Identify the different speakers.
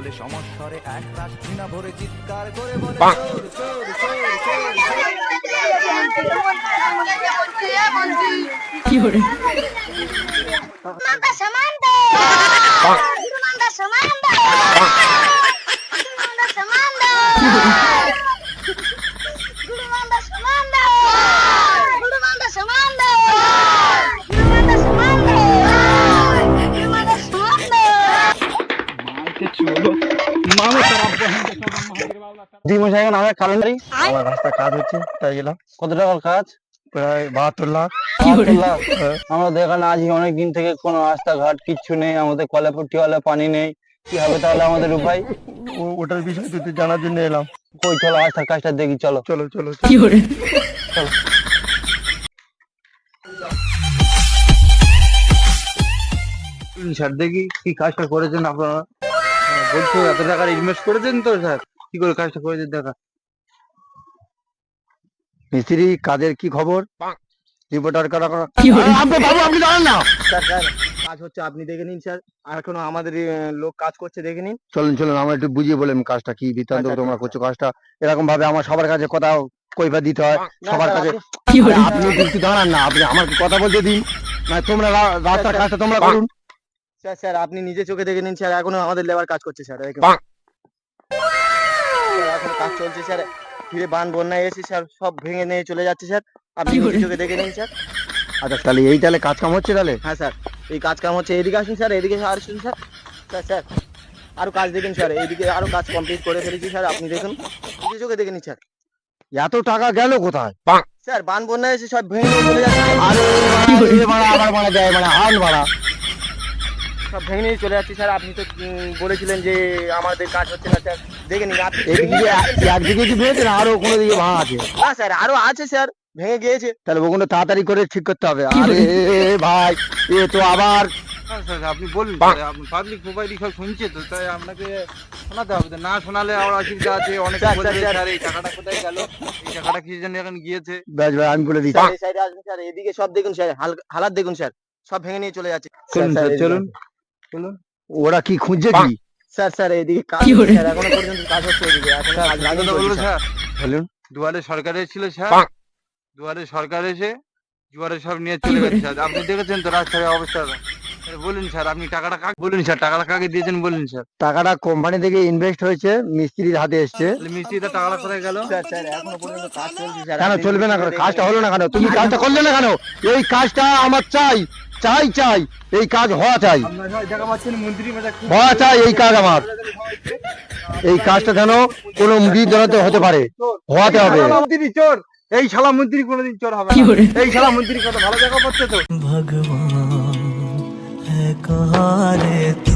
Speaker 1: বলে সমস্বরে এক রাশ ঘৃণা ভরে চিৎকার করে বলে চোর চোর চোর চোর
Speaker 2: কি করে
Speaker 3: মাতা সমান দে মাতা সমান দে মাতা সমান দে গুরু মাতা সমান দে গুরু মাতা সমান দে গুরু মাতা সমান দে গুরু মাতা সমান দে
Speaker 4: মশাই এখন আমার কালেন্ডারি আমার রাস্তা কাজ হচ্ছে তাই গেলাম। কত টাকার কাজ? প্রায় 72 লাখ। 72 লাখ। আমাদের এখানে আজ অনেক দিন থেকে কোনো রাস্তাঘাট কিচ্ছু নেই, আমাদের কলাপট্টি ওয়ালা পানি নেই, কি হবে তাহলে আমাদের উপায়? ওটার বিষয় তুই জানার জন্য এলাম। কই চলো রাস্তার কাজটা দেখি, চলো চলো চলো
Speaker 2: কি করে
Speaker 4: চলো। স্যার দেখি কি কাজটা করেছেন আপনারা। বলছো এত টাকার ইনভেস্ট করেছেন তো স্যার, কি করে কাজটা করেছেন দেখা। মিস্ত্রি কাজের কি খবর? রিপোর্টার করা করা
Speaker 2: কি করে
Speaker 4: আপনি বাবু আপনি জানেন না স্যার। স্যার কাজ হচ্ছে আপনি দেখে নিন স্যার, আর এখনো আমাদের লোক কাজ করছে দেখে নিন। চলুন চলুন আমরা একটু বুঝিয়ে বলেন কাজটা কি বৃত্তান্ত তোমরা করছো কাজটা এরকম ভাবে আমার সবার কাছে কথা কইবা দিতে হয় সবার কাছে।
Speaker 2: কি করে
Speaker 4: আপনি কিন্তু দাঁড়ান না, আপনি আমার কথা বলতে দিন না, তোমরা রাস্তার কাজটা তোমরা করুন। স্যার স্যার আপনি নিজে চোখে দেখে নিন স্যার, এখনো আমাদের লেবার কাজ করছে স্যার, এখন কাজ চলছে স্যার। ফিরে বান বন্যা এসে স্যার সব ভেঙে নিয়ে চলে যাচ্ছে স্যার, আপনি নিজে চোখে দেখে নিন স্যার। আচ্ছা তাহলে এই তাহলে কাজ কাম হচ্ছে তাহলে? হ্যাঁ স্যার এই কাজ কাম হচ্ছে, এদিকে আসুন স্যার, এদিকে আসুন স্যার। স্যার স্যার আরো কাজ দেখুন স্যার, এইদিকে আরো কাজ কমপ্লিট করে ফেলেছি স্যার, আপনি দেখুন নিজে চোখে দেখে নিন স্যার। এত টাকা গেল কোথায়? স্যার বান বন্যা এসে সব ভেঙে নিয়ে চলে যাচ্ছে। আরে আবার মারা যায় মানে হান ভাড়া সব ভেঙে নিয়ে চলে যাচ্ছে স্যার। আপনি তো বলেছিলেন যে আমাদের কাজ হচ্ছে না স্যার, দেখে নিন। একদিকে কি ভেঙেছে না আরো কোনো দিকে ভাঙা আছে? না স্যার আরো আছে স্যার, ভেঙে গিয়েছে। তাহলে ওগুলো তাড়াতাড়ি করে ঠিক করতে হবে। আরে ভাই এ তো আবার
Speaker 5: আপনি বলুন, পাবলিক মোবাইল সব শুনছে তো, তাই আপনাকে শোনাতে হবে। তো না শোনালে আমার অসুবিধা আছে। অনেক স্যার এই টাকাটা কোথায় গেল, এই টাকাটা কি জন্য এখন গিয়েছে।
Speaker 4: ব্যাস ভাই আমি বলে দিচ্ছি। এই সাইডে আসুন স্যার, এদিকে সব দেখুন স্যার, হালাত দেখুন স্যার, সব ভেঙে নিয়ে চলে যাচ্ছে।
Speaker 5: চলুন স্যার চলুন চলুন।
Speaker 4: ওরা কি খুঁজছে কি? স্যার স্যার এদিকে কাজ
Speaker 2: কি করে?
Speaker 4: স্যার, এখনো পর্যন্ত কাজ হচ্ছে এদিকে, এখনো কাজ লাগেনি
Speaker 5: বলবো
Speaker 4: স্যার।
Speaker 5: স্যার,
Speaker 4: বলুন।
Speaker 5: দুয়ারে সরকার এসেছিল স্যার, দুয়ারে সরকার এসে জুয়ারে সব নিয়ে চলে গেছে স্যার। আপনি দেখেছেন তো রাস্তার অবস্থাটা। বলুন স্যার আপনি টাকাটা কাকে বলুন স্যার, টাকাটা কাকে দিয়েছেন বলুন স্যার।
Speaker 4: টাকাটা কোম্পানি থেকে ইনভেস্ট হয়েছে, মিস্ত্রির হাতে এসছে।
Speaker 5: মিস্ত্রিটা টাকাটা কোথায় গেল?
Speaker 4: স্যার স্যার এখনো পর্যন্ত কাজ চলছে স্যার। কেন চলবে না? কাজটা হলো না কেন? তুমি কাজটা করলে না কেন? এই কাজটা আমার চাই চাই চাই, এই কাজ হওয়া চাই, হওয়া চাই এই কাজ আমার। এই কাজটা যেন কোনো বিদ্যালয়তে হতে পারে, হওয়াতে হবে।
Speaker 5: মন্ত্রী চোর, এই শালা মন্ত্রী কোনোদিন চোর হবে
Speaker 2: কি
Speaker 5: না।
Speaker 2: করে
Speaker 5: এই শালা মন্ত্রী কত ভালো জায়গা পাচ্ছে তো।
Speaker 1: भगवान है कहाँ रे तू।